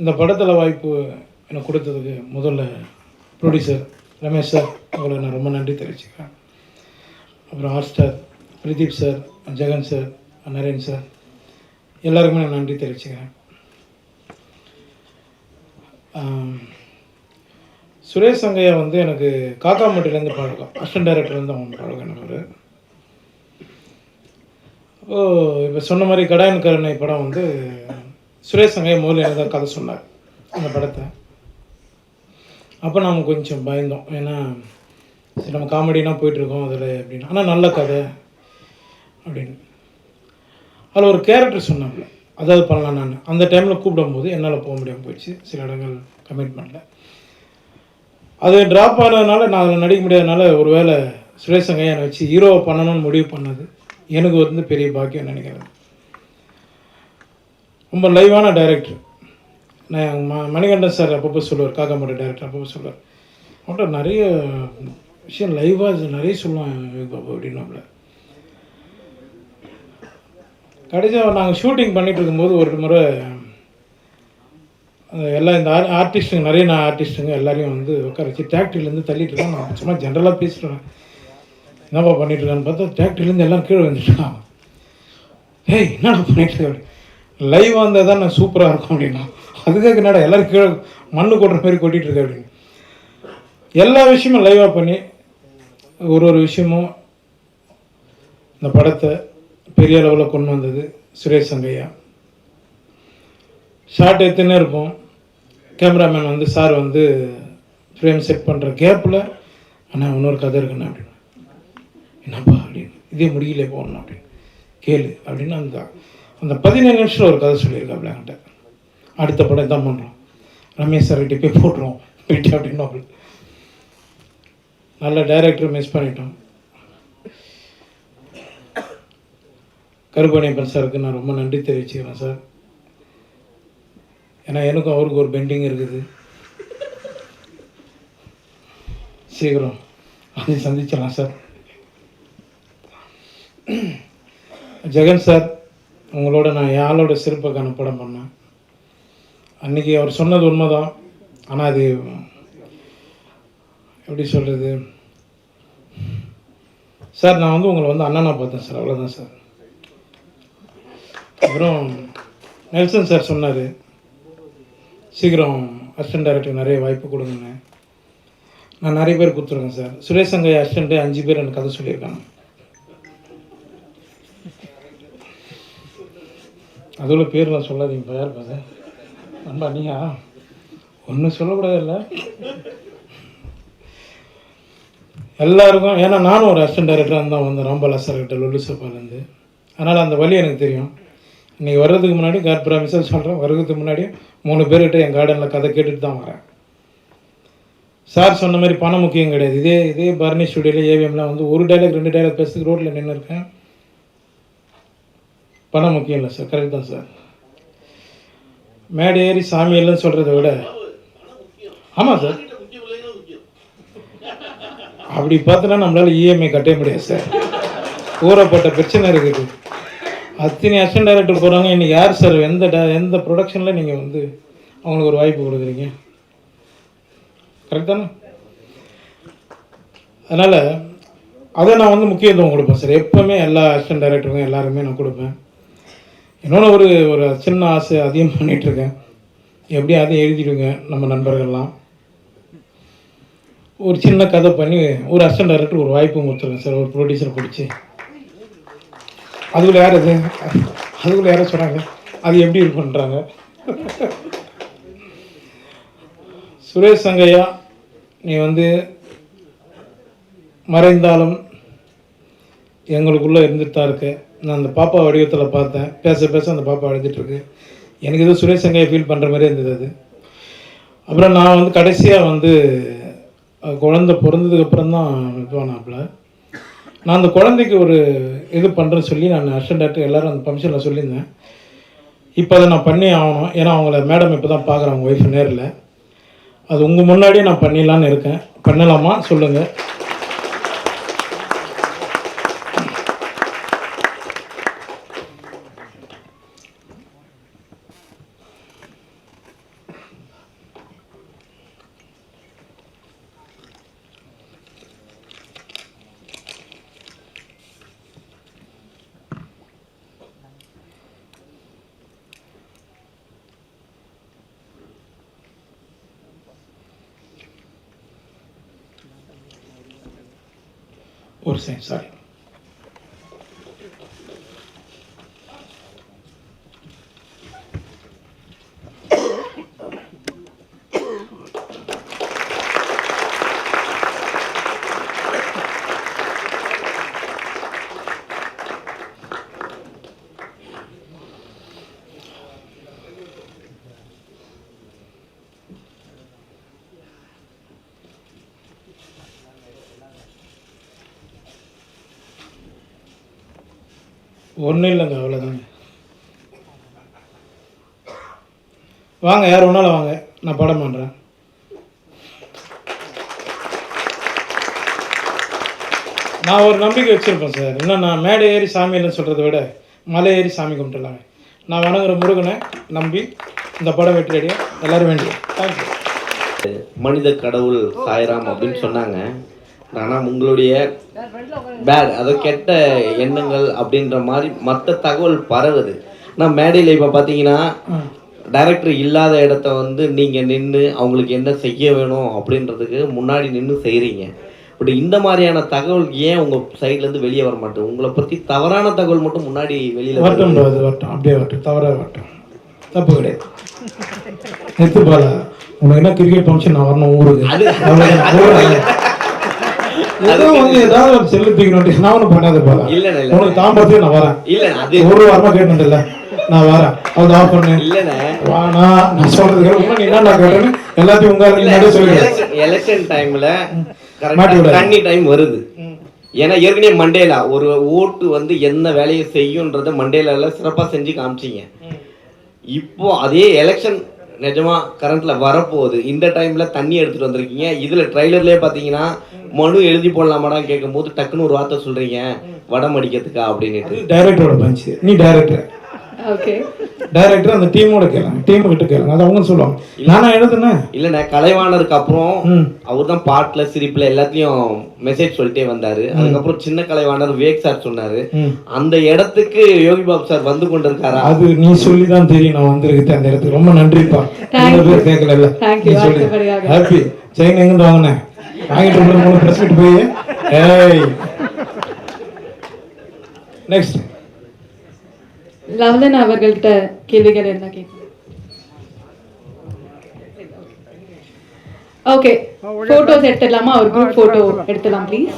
இந்த படத்தில் வாய்ப்பு எனக்கு கொடுத்ததுக்கு முதல்ல ப்ரொடியூசர் ரமேஷ் சார், அவங்களுக்கு நான் ரொம்ப நன்றி தெரிவிச்சுக்கிறேன். அப்புறம் Hotstar Pradeep sir, Jagan sir, Naren sir, எல்லாருக்குமே நான் நன்றி தெரிவிச்சுக்கிறேன். சுரேஷ் சங்கையா வந்து எனக்கு காக்காமட்டிலேருந்து பழக்கம், அசிஸ்டன்ட் டைரக்டர்லேருந்து அவங்க பழக்கம் எனக்கு. இப்போ சொன்ன மாதிரி கடாயன் கருணை படம் வந்து சுரேஷ் சங்கையா முதல்ல எனக்கு தான் கதை சொன்னார் அந்த படத்தை. அப்போ நம்ம கொஞ்சம் பயந்தோம், ஏன்னா சரி நம்ம காமெடினா போயிட்டுருக்கோம் அதில் அப்படின்னு. ஆனால் நல்ல கதை அப்படின்னு. அதில் ஒரு கேரக்டர் சொன்னாங்க, அதாவது பண்ணலாம். நான் அந்த டைமில் கூப்பிடும்போது என்னால் போக முடியாமல் போயிடுச்சு, சில இடங்கள் கமிட்மெண்ட்டில். அது ட்ராப் ஆனதுனால நான் அதில் நடிக்க முடியாதனால ஒரு வேளை சுரேஷ் சங்கையா என்னை வச்சு ஹீரோவை பண்ணணும்னு முடிவு பண்ணது எனக்கு வந்து பெரிய பாக்கியம் நினைக்கிறேன். ரொம்ப லைவான டைரக்டர். நான் மணிகண்டன் சார் அப்பப்போ சொல்லுவார், காக்காமட்ட டைரக்டர் அப்பப்போ சொல்லுவார், அவன்கிட்ட நிறைய விஷயம் லைவாக நிறைய சொல்லுவான் பாபு அப்படின்னாப்புல. கடைசியாக நாங்கள் ஷூட்டிங் பண்ணிகிட்டு இருக்கும்போது ஒரு முறை எல்லாம் இந்த ஆர்டிஸ்ட்டுங்க, நிறைய நான் ஆர்டிஸ்ட்டுங்க எல்லாரையும் வந்து உட்கார வச்சு டிராக்டர்லேருந்து தள்ளிட்டு இருக்கேன். நான் சும்மா ஜென்ரலாக பேசுகிறேன், என்னப்பா பண்ணிட்டுருக்கான்னு பார்த்தா டிராக்டர்லேருந்து எல்லாம் கீழே வந்துட்டுருக்கான். ஏய் என்னடா பண்ணிட்டு அப்படி, லைவாக இருந்தால் தான் நான் சூப்பராக இருக்கும் அப்படின்னா, அதுக்காக என்னடா எல்லோரும் கீழே மண்ணு கொட்டுற மாதிரி கொட்டிகிட்டு இருக்கேன் அப்படின்னு. எல்லா விஷயமும் லைவாக பண்ணி ஒரு விஷயமும் இந்த படத்தை பெரிய அளவில் கொண்டு வந்தது சுரேஷ் சங்கையா. ஷார்ட் எடுத்துன்னே இருப்போம், கேமராமேன் வந்து சார் வந்து ஃப்ரேம் செட் பண்ணுற கேப்பில் ஆனால் இன்னொரு கதை இருக்குண்ணா அப்படின்னு, என்னப்பா அப்படின்னு, இதே முடியல போகணும் அப்படின்னு, கேளு அப்படின்னு அந்த 17 நிமிஷத்தில் ஒரு கதை சொல்லியிருக்காப்புல என்கிட்ட. அடுத்த படம் தான் பண்ணுறோம், ரமேஷ் சார்கிட்ட போய் போட்டுருவோம் போயிட்டு அப்படின்னு. நல்ல டைரக்டர் மிஸ் பண்ணிட்டோம். கருப்பணியப்பன் சாருக்கு நான் ரொம்ப நன்றி தெரிவிச்சுக்கிறேன் சார். ஏன்னா எனக்கும் அவருக்கு ஒரு பெண்டிங் இருக்குது, சீக்கிரம் அதை சந்திச்சிடலாம் சார். ஜெகன் சார், உங்களோட நான் யாழோட சிறப்புக்கான படம் பண்ணேன். அன்றைக்கி அவர் சொன்னது உண்மைதான், ஆனால் அது எப்படி சொல்கிறது சார், நான் வந்து உங்களை வந்து அண்ணனா பார்த்தேன் சார், அவ்வளோதான் சார். அப்புறம் நெல்சன் சார் சொன்னார், சீக்கிரம் அசிஸ்டன்ட் டைரக்டர் நிறைய வாய்ப்பு கொடுங்கன்னு. நான் நிறைய பேர் கொடுத்துருக்கேன் சார். சுரேஷ் சங்கையா அசிஸ்டண்ட்டு 5 பேர் எனக்கு கதை சொல்லியிருக்காங்க. அதோட பேர்லாம் சொல்லாதீங்க, யார் பாரு நண்பா, நீங்கள் ஒன்றும் சொல்லக்கூடாது இல்லை எல்லாருக்கும். ஏன்னா நானும் ஒரு அசிஸ்டன்ட் டைரக்டராக தான் வந்தேன் ராம்பாலா சார்கிட்ட லொல்லு சப்பாலேருந்து. அதனால் அந்த வழி எனக்கு தெரியும். இன்றைக்கி வர்றதுக்கு முன்னாடி ப்ராமிஸாக சொல்கிறேன், வர்றதுக்கு முன்னாடி 3 பேர்கிட்ட என் கார்டனில் கதை கேட்டுட்டு தான் வரேன். சார் சொன்ன மாதிரி பணம் முக்கியம் கிடையாது. இதே பரணி ஸ்டுடியோவில் ஏவிஎம்லாம் வந்து ஒரு டைலாக் 2 டைலாக் பேசுறதுக்கு ரோட்டில் நின்று இருக்கேன். பணம் முக்கியம் இல்லை சார், கரெக்ட் தான் சார். மேடை ஏறி சாமி இல்லைன்னு சொல்கிறத விட, ஆமாம் சார், அப்படி பார்த்தோன்னா நம்மளால் இஎம்ஐ கட்டவே முடியாது சார். ஊறப்பட்ட பிரச்சனை இருக்குது. அத்தனை அசிஸ்டன்ட் டைரக்டர் போகிறாங்க, இன்னைக்கு யார் சார் எந்த ப்ரொடக்ஷனில் நீங்கள் வந்து அவங்களுக்கு ஒரு வாய்ப்பு கொடுக்குறீங்க? கரெக்ட் தானே? அதனால் அதை நான் வந்து முக்கியத்துவம் கொடுப்பேன் சார். எப்போவுமே எல்லா அசிஸ்டன்ட் டைரக்டருக்கும் எல்லாருமே நான் கொடுப்பேன். இன்னொன்று ஒரு சின்ன ஆசை அதிகம் பண்ணிகிட்ருக்கேன், எப்படியும் அதையும் எழுதிடுங்க நம்ம நண்பர்கள்லாம். ஒரு சின்ன கதை பண்ணி ஒரு அசிஸ்டன்ட் டைரக்டர் ஒரு வாய்ப்பு கொடுத்துருங்க சார், ஒரு ப்ரொடியூசரை பிடிச்சி. அதுக்குள்ளே யார் அதுக்குள்ளே யாரும் சொன்னாங்க, அது எப்படி இருக்குன்றாங்க. சுரேஷ் சங்கையா, நீ வந்து மறைந்தாலும் எங்களுக்குள்ளே இருந்துட்டு தான் இருக்கு. நான் அந்த பாப்பா வடிவத்தில் பார்த்தேன், பேச அந்த பாப்பா எழுதிட்டுருக்கு. எனக்கு எதுவும் சுரேஷ் சங்கையா ஃபீல் பண்ணுற மாதிரி இருந்தது அது. அப்புறம் நான் வந்து கடைசியாக வந்து குழந்தை பிறந்ததுக்கப்புறம் தான் இதுவானாப்பில். நான் அந்த குழந்தைக்கு ஒரு இது பண்ணுறேன்னு சொல்லி நான் அசிஸ்டன்ட் டைரக்டர் எல்லோரும் அந்த ஃபங்க்ஷனில் சொல்லியிருந்தேன். இப்போ அதை நான் பண்ணி ஆகணும், ஏன்னா அவங்கள மேடம் இப்போ தான் பார்க்குறேன், அவங்க ஒய்ஃப் நேரில். அது உங்கள் முன்னாடியே நான் பண்ணிடலான்னு இருக்கேன். பண்ணலாமா சொல்லுங்கள்? ஒரு செகண்ட், சாரி. ஒன்றும் இல்லைங்க, அவ்வளோதாங்க. வாங்க, யார் ஒன்றாலும் வாங்க, நான் படம் பண்ணுறேன். நான் ஒரு நம்பிக்கை வச்சுருப்பேன் சார். இன்னும் நான் மேடை ஏறி சாமி இல்லைன்னு சொல்கிறத விட மலை ஏறி சாமி கும்பிட்டுலாங்க. நான் வணங்குற முருகனை நம்பி இந்த படம் வெற்றி அடைய எல்லோரும் வேண்டிய. தேங்க்யூ. மனித கடவுள் சாய்ராம் அப்படின்னு சொன்னாங்க. ஆனால் உங்களுடைய பேட், அதை கெட்ட எண்ணங்கள் அப்படின்ற மாதிரி மற்ற தகவல் பரவுது. நான் மேடையில் இப்போ பார்த்தீங்கன்னா டைரக்டர் இல்லாத இடத்த வந்து நீங்கள் நின்று அவங்களுக்கு என்ன செய்ய வேணும் அப்படின்றதுக்கு முன்னாடி நின்று செய்கிறீங்க. பட் இந்த மாதிரியான தகவல் ஏன் உங்கள் சைட்லேருந்து வெளியே வர மாட்டேன்? உங்களை பற்றி தவறான தகவல் மட்டும் முன்னாடி வெளியில் வரட்டும், அப்படியே வரட்டும், தவறாக வரட்டும், தப்பு கிடையாது. எடுத்து போல உனக்கு என்ன கிரிக்கெட் ஃபங்க்ஷன் நான் வரணும் ஊருக்கு, ஏதாவது செலுத்திக்க நோட்டீஸ் நான் ஒன்றும் பண்ணாத போல. இல்லைண்ணே, உனக்கு தாம்பரத்தையும் நான் வரேன். இல்லை அது ஒரு வாரமாக கேட்டுல நான் வரேன், அது ஆஃப் பண்ணு. இல்லைண்ணே, வானா நான் சொல்றதுக்கு உண்மை என்ன கேட்டேன்னு எல்லாத்தையும் உங்க சொல்லுங்க. எலெக்ஷன் டைம்ல தண்ணி டைம் வருது. ஏன்னா ஏற்கனவே மண்டேலா ஒரு ஓட்டு வந்து என்ன வேலையை செய்யும்ன்றத மண்டேலால சிறப்பாக செஞ்சு காமிச்சிங்க. இப்போ அதே எலெக்ஷன் நிஜமா கரண்ட்ல வரப்போகுது. இந்த டைம்ல தண்ணி எடுத்துட்டு வந்திருக்கீங்க. இதுல ட்ரைலர்லயே பாத்தீங்கன்னா மனு எழுதி போடலாமாடா கேட்கும் போது டக்குன்னு ஒரு வார்த்தை சொல்றீங்க, வடம் அடிக்கிறதுக்கா அப்படின்னு. டைரக்டரோட பஞ்ச், நீ டைரக்டர். ஓகே, டைரக்டர் அந்த டீமோட கேளுங்க, டீம் கிட்ட கேளுங்க, அது அவங்க சொல்லுவாங்க. நானா எழுதுனேன் இல்லைண்ணே. கலைவாணருக்கு அப்புறம் அவர் தான் பாட்டுல சிரிப்புல எல்லாத்தையும் மெசேஜ் சொல்லிட்டே வந்தாரு. அதுக்கப்புறம் சின்ன கலைவாணர் விவேக் சார் சொன்னாரு. அந்த இடத்துக்கு யோகி பாபு சார் வந்து கொண்டிருக்காரா? அது நீ சொல்லிதான் தெரியும் நான் வந்திருக்கேன் அந்த இடத்துக்கு. ரொம்ப நன்றிப்பா. பேர் கேட்கல, நீ சொல்லி ஹாப்பி. செயின் எங்க வாங்கினேன், வாங்கிட்டு 3 பிரஸ் மீட் போய். நெக்ஸ்ட் லவ்லன் அவர்கள்ட்ட கேள்விகள் இருந்தா கேட்கலாம். ஓகே, போட்டோஸ் எடுத்துடலாமா? ஒரு குரூப் போட்டோ எடுத்துடலாம் ப்ளீஸ்.